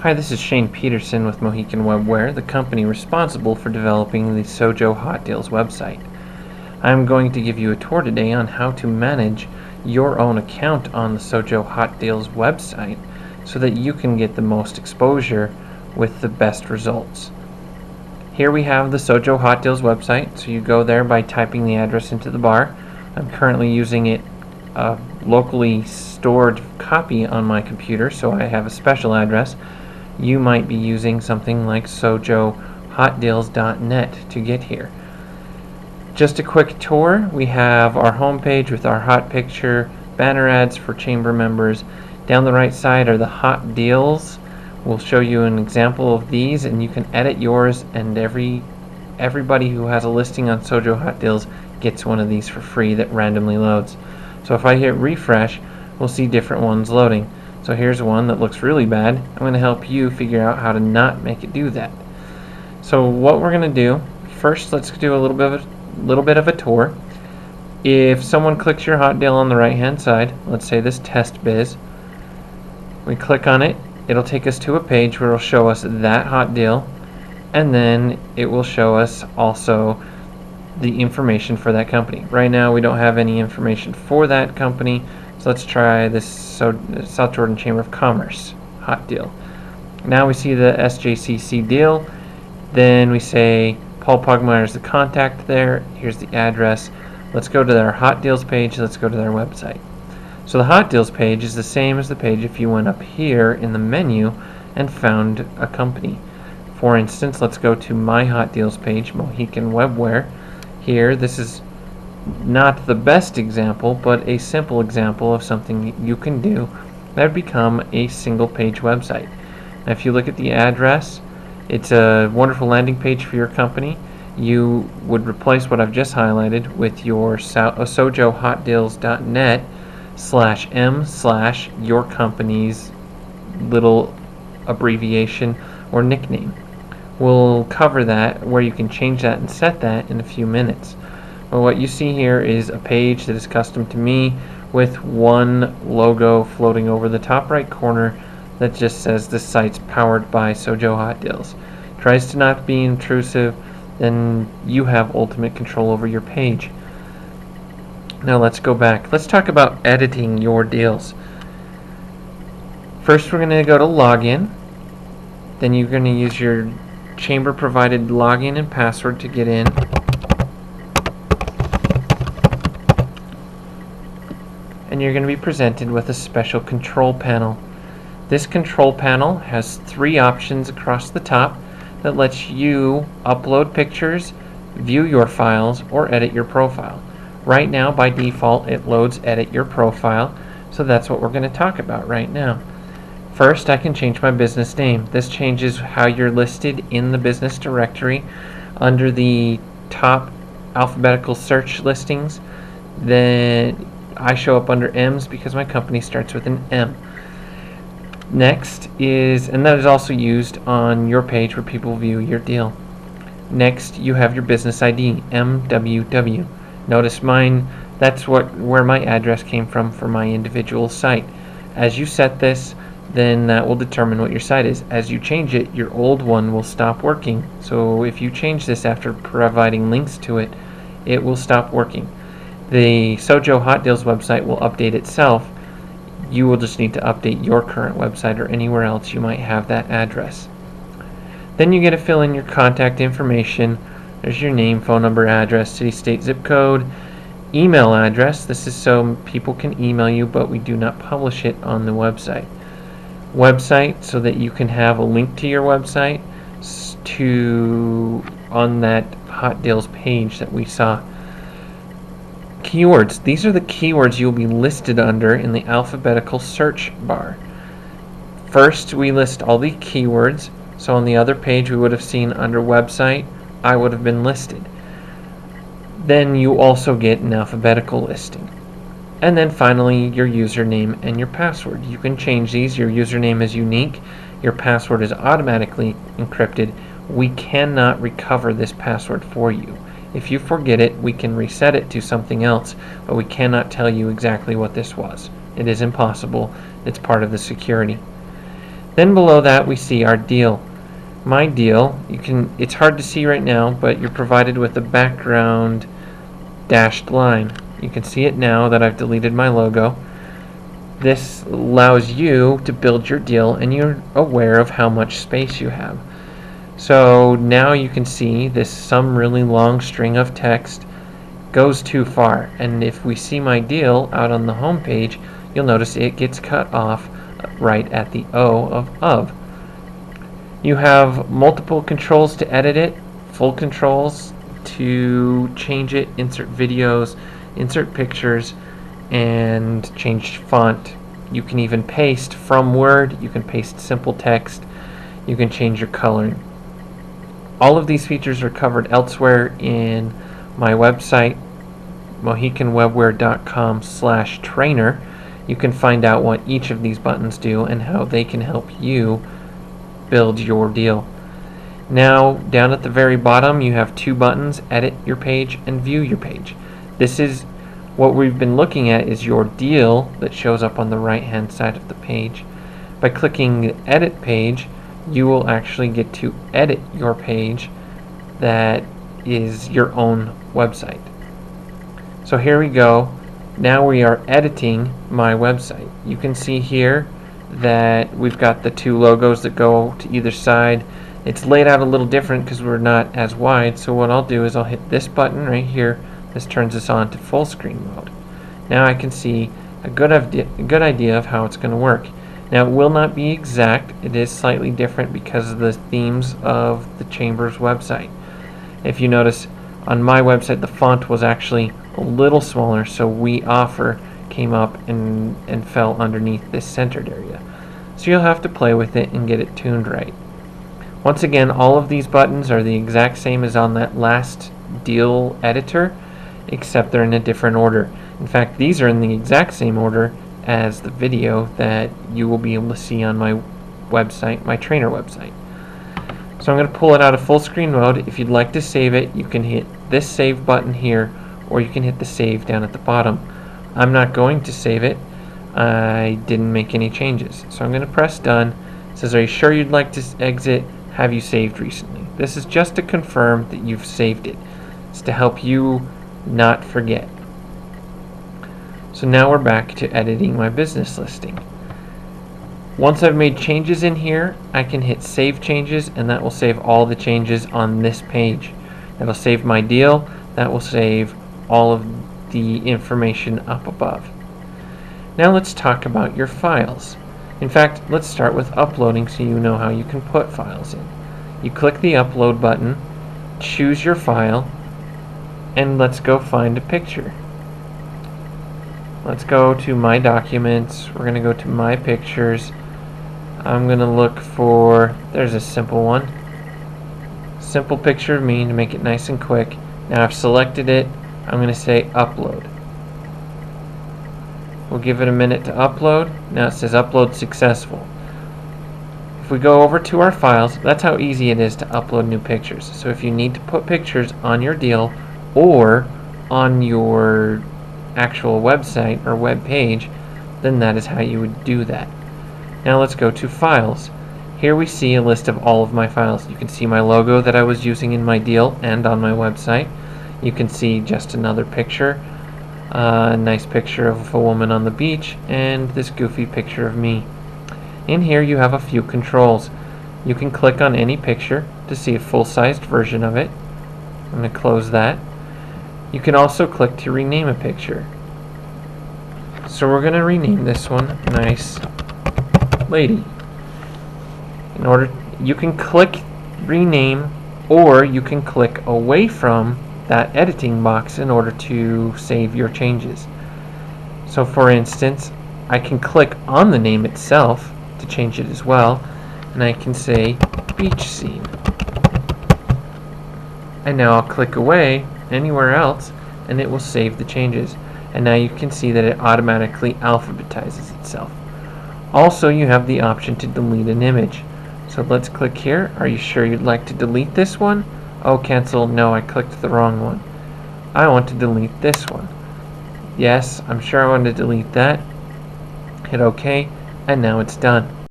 Hi, this is Shane Peterson with Mohican Webware, the company responsible for developing the Sojo Hot Deals website. I'm going to give you a tour today on how to manage your own account on the Sojo Hot Deals website so that you can get the most exposure with the best results. Here we have the Sojo Hot Deals website, so you go there by typing the address into the bar. I'm currently using it locally stored copy on my computer, so I have a special address. You might be using something like sojohotdeals.net to get here. Just a quick tour. We have our home page with our hot picture, banner ads for chamber members. Down the right side are the hot deals. We'll show you an example of these, and you can edit yours, and everybody who has a listing on Sojo Hot Deals gets one of these for free that randomly loads. So if I hit refresh, we'll see different ones loading. So here's one that looks really bad. I'm going to help you figure out how to not make it do that. So what we're going to do, first let's do a little bit of a tour. If someone clicks your hot deal on the right hand side, let's say this test biz, we click on it, it'll take us to a page where it'll show us that hot deal, and then it will show us also the information for that company. Right now we don't have any information for that company, so let's try this South Jordan Chamber of Commerce hot deal. Now we see the SJCC deal, then we say Paul Pugmire is the contact there, here's the address. Let's go to their hot deals page, let's go to their website. So the hot deals page is the same as the page if you went up here in the menu and found a company. For instance, let's go to my hot deals page, Mohican Webware. Here, this is not the best example, but a simple example of something you can do that would become a single page website. Now, if you look at the address, it's a wonderful landing page for your company. You would replace what I've just highlighted with your sojohotdeals.net/m/your company's little abbreviation or nickname. We'll cover that, where you can change that and set that, in a few minutes. But what you see here is a page that is custom to me with one logo floating over the top right corner that just says this site's powered by Sojo Hot Deals. Tries to not be intrusive, then you have ultimate control over your page. Now let's go back. Let's talk about editing your deals. First we're going to go to login. Then you're going to use your chamber provided login and password to get in. And you're going to be presented with a special control panel. This control panel has 3 options across the top that lets you upload pictures, view your files, or edit your profile. Right now, by default, it loads edit your profile, so that's what we're going to talk about right now. First, I can change my business name. This changes how you're listed in the business directory under the top alphabetical search listings. Then I show up under M's because my company starts with an M. Next is, and that is also used on your page where people view your deal. Next, you have your business ID, MWW. Notice mine, that's where my address came from for my individual site. As you set this, then that will determine what your site is. As you change it, your old one will stop working. So if you change this after providing links to it, it will stop working. The Sojo Hot Deals website will update itself. You will just need to update your current website or anywhere else you might have that address. Then you get to fill in your contact information. There's your name, phone number, address, city, state, zip code, email address. This is so people can email you, but we do not publish it on the website. Website, so that you can have a link to your website on that Hot Deals page that we saw. Keywords. These are the keywords you'll be listed under in the alphabetical search bar. First, we list all the keywords. So on the other page, we would have seen under website, I would have been listed. Then you also get an alphabetical listing. And then finally, your username and your password. You can change these. Your username is unique. Your password is automatically encrypted. We cannot recover this password for you. If you forget it, we can reset it to something else, but we cannot tell you exactly what this was. It is impossible. It's part of the security. Then below that we see our deal. My deal, it's hard to see right now, but you're provided with a background dashed line. You can see it now that I've deleted my logo. This allows you to build your deal, and you're aware of how much space you have. So now you can see this some really long string of text goes too far, and if we see my deal out on the home page, you'll notice it gets cut off right at the O of. You have multiple controls to edit it, full controls to change it, insert videos, insert pictures, and change font. You can even paste from Word, you can paste simple text, you can change your coloring. All of these features are covered elsewhere in my website, mohicanwebware.com/trainer. You can find out what each of these buttons do and how they can help you build your deal. Now, down at the very bottom, you have two buttons, Edit Your Page and View Your Page. This is what we've been looking at, is your deal that shows up on the right-hand side of the page. By clicking the Edit Page, you will actually get to edit your page that is your own website. So here we go. Now we are editing my website. You can see here that we've got the two logos that go to either side. It's laid out a little different because we're not as wide, so what I'll do is I'll hit this button right here. This turns us on to full screen mode. Now I can see a good idea of how it's going to work. Now it will not be exact, it is slightly different because of the themes of the Chamber's website. If you notice, on my website the font was actually a little smaller, so We Offer came up and fell underneath this centered area. So you'll have to play with it and get it tuned right. Once again, all of these buttons are the exact same as on that last deal editor, except they're in a different order. In fact, these are in the exact same order as the video that you will be able to see on my website, my trainer website. So I'm going to pull it out of full screen mode. If you'd like to save it, you can hit this save button here, or you can hit the save down at the bottom. I'm not going to save it. I didn't make any changes. So I'm going to press done. It says, are you sure you'd like to exit? Have you saved recently? This is just to confirm that you've saved it. It's to help you not forget. So now we're back to editing my business listing. Once I've made changes in here, I can hit Save Changes, and that will save all the changes on this page. That'll save my deal. That will save all of the information up above. Now let's talk about your files. In fact, let's start with uploading so you know how you can put files in. You click the Upload button, choose your file, and let's go find a picture. Let's go to My Documents. We're going to go to My Pictures. I'm going to look for, there's a simple one. Simple picture of me to make it nice and quick. Now I've selected it. I'm going to say Upload. We'll give it a minute to upload. Now it says Upload Successful. If we go over to our files, that's how easy it is to upload new pictures. So if you need to put pictures on your deal or on your actual website or web page, then that is how you would do that. Now let's go to Files. Here we see a list of all of my files. You can see my logo that I was using in my deal and on my website. You can see just another picture, a nice picture of a woman on the beach, and this goofy picture of me. In here you have a few controls. You can click on any picture to see a full-sized version of it. I'm going to close that. You can also click to rename a picture. So we're going to rename this one Nice Lady. In order, you can click rename, or you can click away from that editing box in order to save your changes. So for instance, I can click on the name itself to change it as well, and I can say beach scene. And now I'll click away anywhere else and it will save the changes. And now you can see that it automatically alphabetizes itself. Also, you have the option to delete an image. So let's click here. Are you sure you'd like to delete this one? Oh, cancel. No, I clicked the wrong one. I want to delete this one. Yes, I'm sure I want to delete that. Hit OK, and now it's done.